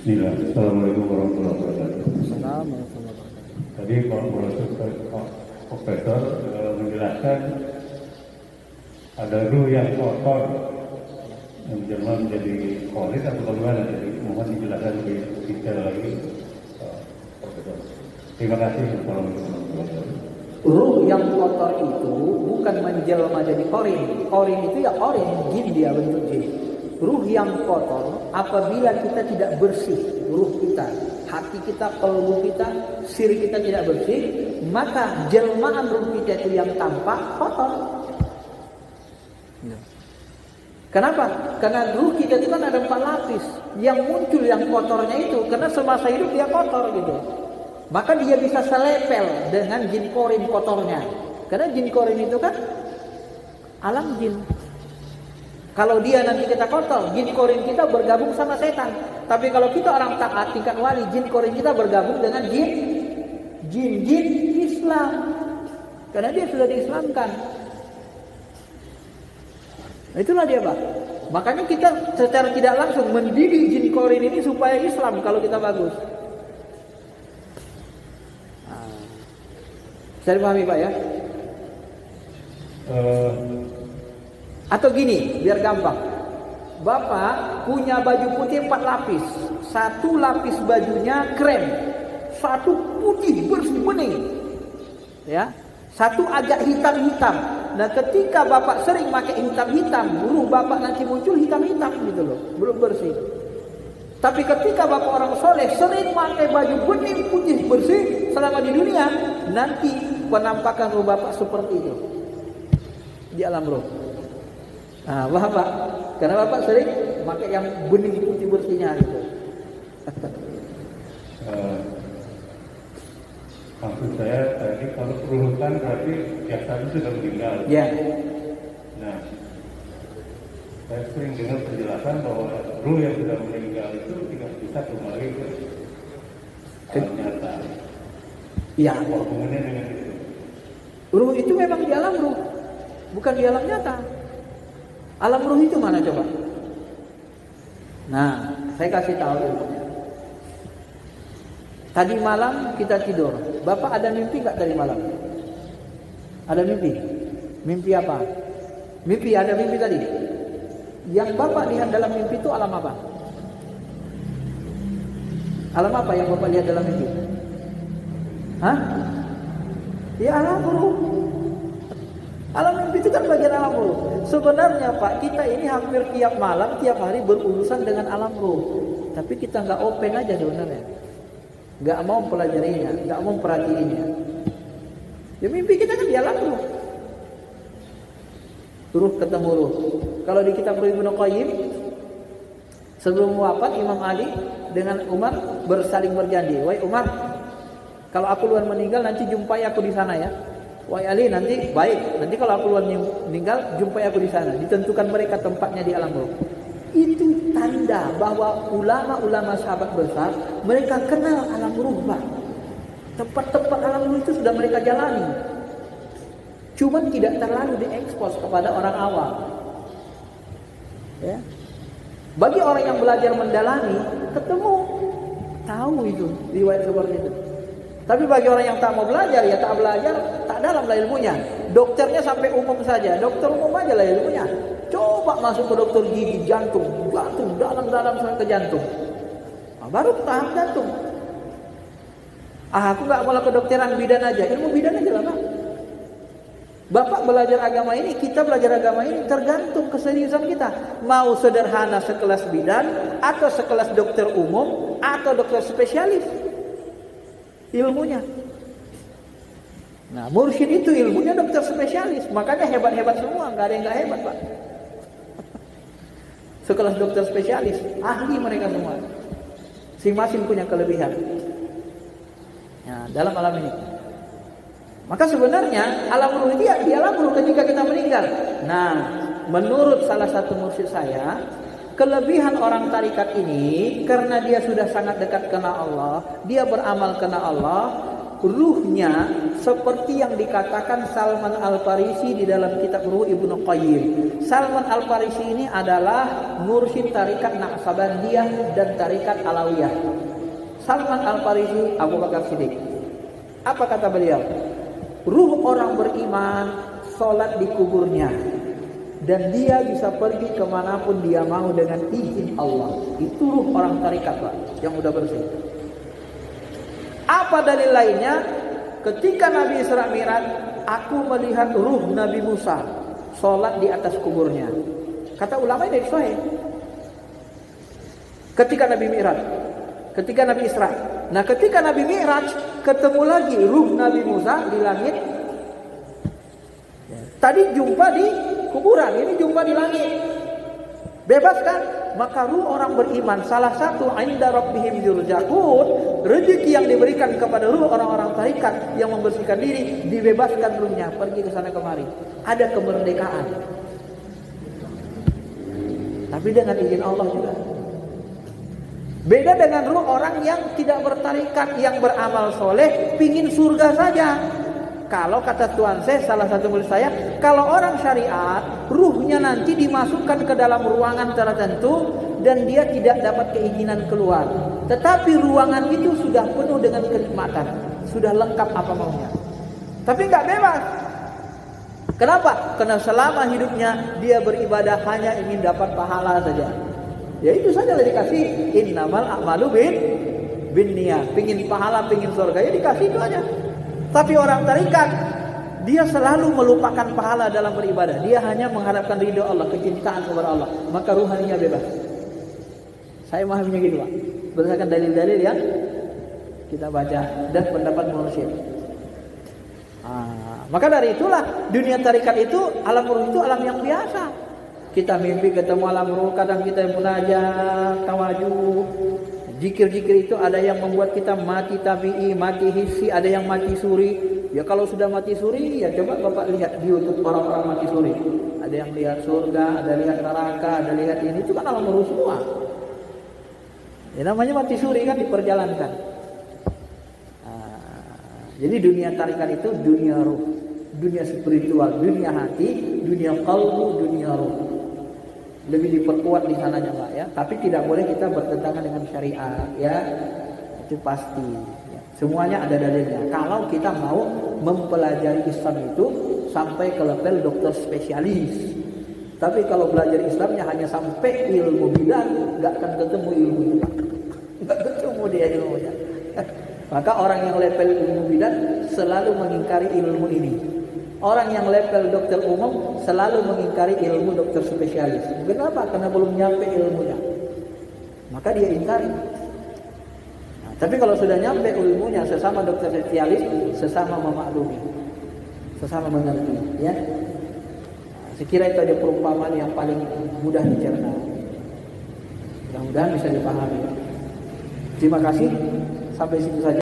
Bismillah. Assalamualaikum warahmatullahi wabarakatuh. Assalamualaikum warahmatullahi wabarakatuh. Tadi Pak Profesor menjelaskan ada ruh yang kotor yang menjelma menjadi kholid atau bagaimana? Jadi mohon dijelaskan lebih detail lagi, Pak Profesor. Terima kasih. Assalamualaikum warahmatullahi wabarakatuh. Ruh yang kotor itu bukan menjelma jadi korin. Korin itu ya korin, jin dia bentuk jin. Ruh yang kotor apabila kita tidak bersih, ruh kita, hati kita, kalbu kita, siri kita tidak bersih, maka jelmaan ruh kita itu yang tampak kotor. Kenapa? Karena ruh kita itu kan ada 4 lapis. Yang muncul yang kotornya itu karena semasa hidup dia kotor gitu. Maka dia bisa selepel dengan jin korin kotornya. Karena jin korin itu kan alam jin. Kalau dia nanti kita kotor, jin korin kita bergabung sama setan. Tapi kalau kita orang taat tingkat wali, jin korin kita bergabung dengan jin Islam. Karena dia sudah diislamkan. Nah, itulah dia, Pak. Makanya kita secara tidak langsung mendidik jin korin ini supaya Islam kalau kita bagus. Saya pahami, Pak ya? Atau gini, biar gampang. Bapak punya baju putih 4 lapis. 1 lapis bajunya krem, 1 putih bersih bening. Ya. 1 agak hitam-hitam. Nah, ketika Bapak sering pakai hitam-hitam, ruh Bapak nanti muncul hitam-hitam gitu loh, belum bersih. Tapi ketika Bapak orang soleh sering pakai baju bening putih bersih selama di dunia, nanti penampakan ruh Bapak seperti itu di alam roh. Nah, Bapak, karena Bapak sering pakai yang bening putih bersihnya gitu. Maksud saya tadi kalau perurutan berarti jasad itu sudah meninggal. Ya. Nah, saya sering dengar penjelasan bahwa ruh yang sudah meninggal itu tidak bisa kembali ke alam nyata. Ya. Apa hubungannya dengan itu? Ruh itu memang di alam ruh, bukan di alam nyata. Alam ruh itu mana coba? Nah, saya kasih tahu ilmunya. Tadi malam kita tidur. Bapak ada mimpi nggak tadi malam? Ada mimpi? Mimpi apa? Mimpi, ada mimpi tadi? Yang Bapak lihat dalam mimpi itu alam apa? Alam apa yang Bapak lihat dalam mimpi? Hah? Ya alam ruh. Alam mimpi itu kan bagian alam ruh. Sebenarnya Pak, kita ini hampir tiap malam, tiap hari berurusan dengan alam ruh. Tapi kita nggak open aja sebenarnya. Nggak mau pelajarinya, nggak mau perhatiinnya. Ya mimpi kita kan di alam ruh. Ruh ketemu ruh. Kalau di kitab Ibnu Qayyim, sebelum wafat Imam Ali dengan Umar bersaling berjanji. Wahai Umar, kalau aku luar meninggal nanti jumpai aku di sana ya. Wahai Ali, nanti baik. Nanti kalau aku luar meninggal jumpai aku di sana. Ditentukan mereka tempatnya di alam ruh. Itu tanda bahwa ulama-ulama sahabat besar mereka kenal alam ruh, Pak. Tempat-tempat alam ruh itu sudah mereka jalani. Cuman tidak terlalu diekspos kepada orang awam. Ya. Bagi orang yang belajar mendalami, ketemu, tahu itu riwayat seperti itu. Tapi bagi orang yang tak mau belajar, ya tak belajar, tak dalam lah ilmunya. Dokternya sampai umum saja, dokter umum aja lah ilmunya. Coba masuk ke dokter gigi, jantung dalam sampai ke jantung. Nah, baru tahap jantung. Aku nggak mau ke dokteran bidan aja, ilmu bidan aja lah Pak. Bapak belajar agama ini, kita belajar agama ini tergantung keseriusan kita. Mau sederhana sekelas bidan, atau sekelas dokter umum, atau dokter spesialis. Ilmunya. Nah, mursyid itu ilmunya dokter spesialis. Makanya hebat-hebat semua, nggak ada yang nggak hebat Pak. Sekelas dokter spesialis, ahli mereka semua. Masing-masing punya kelebihan. Nah, dalam alam ini. Maka sebenarnya alam ruh itu ya di alam ruh ketika kita meninggal. Nah, menurut salah satu mursyid saya, kelebihan orang tarikat ini karena dia sudah sangat dekat kena Allah, dia beramal kena Allah, ruhnya seperti yang dikatakan Salman Al-Farisi di dalam kitab Ruh Ibnu Qayyim. Salman Al-Farisi ini adalah mursyid tarikat Naqsabandiyah dan tarikat Alawiyah. Salman Al-Farisi Abu Bakar Siddiq. Apa kata beliau? Ruh orang beriman sholat di kuburnya, dan dia bisa pergi kemanapun dia mau dengan izin Allah. Itu ruh orang tarikat, Pak, yang udah bersih. Apa dalil lainnya? Ketika Nabi Isra Mi'raj, aku melihat ruh Nabi Musa sholat di atas kuburnya. Kata ulama ini sahih. Ketika Nabi Mi'raj, ketika Nabi Isra. Nah, ketika Nabi Mi'raj ketemu lagi ruh Nabi Musa di langit. Tadi jumpa di kuburan, ini jumpa di langit. Bebas kan? Maka ruh orang beriman salah satu inda rabbihim yurzaqun, rezeki yang diberikan kepada ruh orang-orang tarikat yang membersihkan diri, dibebaskan ruhnya pergi ke sana kemari. Ada kemerdekaan. Tapi dengan izin Allah juga. Beda dengan ruh orang yang tidak bertarikat, yang beramal soleh, pingin surga saja. Kalau kata Tuan saya, salah satu murid saya, kalau orang syariat, ruhnya nanti dimasukkan ke dalam ruangan tertentu dan dia tidak dapat keinginan keluar. Tetapi ruangan itu sudah penuh dengan kenikmatan, sudah lengkap apa maunya. Tapi nggak bebas. Kenapa? Karena selama hidupnya dia beribadah hanya ingin dapat pahala saja. Ya itu saja lah dikasih. Innamal a'malu bin niyat. Pingin pahala, pingin surga, ya dikasih itu aja. Tapi orang tarikat, dia selalu melupakan pahala dalam beribadah. Dia hanya mengharapkan ridho Allah, kecintaan kepada Allah. Maka ruhaninya bebas. Saya memahaminya gitu, Pak. Berdasarkan dalil-dalil yang kita baca dan pendapat manusia. Maka dari itulah dunia tarikat itu, alam ruh itu alam yang biasa. Kita mimpi ketemu alam ruh, kadang kita munajat, tawajuh. Zikir-zikir itu ada yang membuat kita mati tabi'i, mati hissi, ada yang mati suri. Ya kalau sudah mati suri, ya coba Bapak lihat di YouTube orang-orang mati suri. Ada yang lihat surga, ada lihat neraka, ada lihat ini. Itu kan alam ruh semua. Ya namanya mati suri kan diperjalankan. Jadi dunia tarikat itu dunia ruh, dunia spiritual, dunia hati, dunia qalbu, dunia ruh. Lebih diperkuat di sananya, Pak, ya. Tapi tidak boleh kita bertentangan dengan syariat, ya. Itu pasti. Ya. Semuanya ada dalilnya. Kalau kita mau mempelajari Islam itu sampai ke level dokter spesialis. Tapi kalau belajar Islamnya hanya sampai ilmu bidan, nggak akan ketemu ilmu itu, Pak. Nggak ketemu dia ilmunya. Maka orang yang level ilmu bidan selalu mengingkari ilmu ini. Orang yang level dokter umum selalu mengingkari ilmu dokter spesialis. Kenapa? Karena belum nyampe ilmunya. Maka dia ingkari. Tapi kalau sudah nyampe ilmunya, sesama dokter spesialis, sesama memaklumi, sesama mengerti. Ya. Sekira itu ada perumpamaan yang paling mudah dicerna. Mudah-mudahan bisa dipahami. Terima kasih. Sampai situ saja.